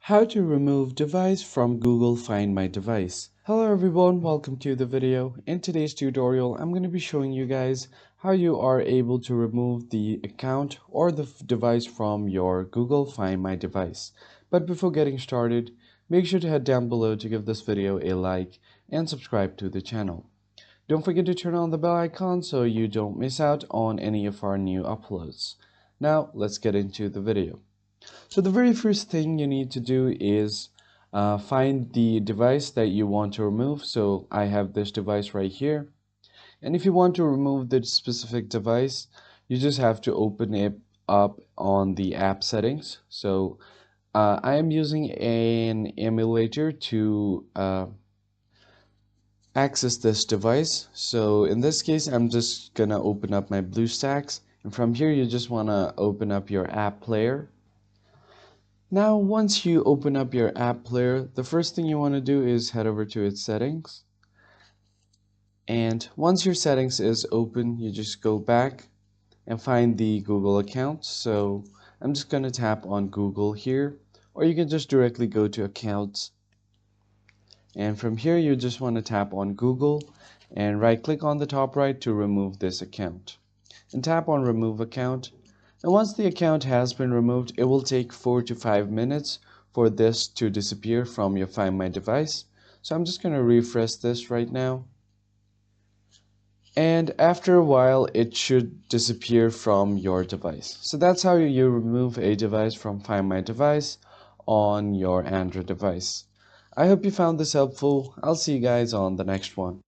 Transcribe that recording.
How to remove device from Google Find My Device. Hello everyone, welcome to the video. In today's tutorial, I'm going to be showing you guys how you are able to remove the account or the device from your Google Find My Device. But before getting started, make sure to head down below to give this video a like and subscribe to the channel. Don't forget to turn on the bell icon so you don't miss out on any of our new uploads. Now, let's get into the video. So the very first thing you need to do is find the device that you want to remove. So I have this device right here. And if you want to remove the specific device, you just have to open it up on the app settings. So I am using an emulator to access this device. So in this case, I'm just gonna open up my BlueStacks. And from here, you just wanna open up your app player. Now, once you open up your app player, the first thing you want to do is head over to its settings. And once your settings is open, you just go back and find the Google account. So I'm just going to tap on Google here, or you can just directly go to accounts. And from here, you just want to tap on Google and right click on the top right to remove this account. And tap on remove account. And once the account has been removed, it will take 4 to 5 minutes for this to disappear from your Find My Device. So I'm just going to refresh this right now. And after a while, it should disappear from your device. So that's how you remove a device from Find My Device on your Android device. I hope you found this helpful. I'll see you guys on the next one.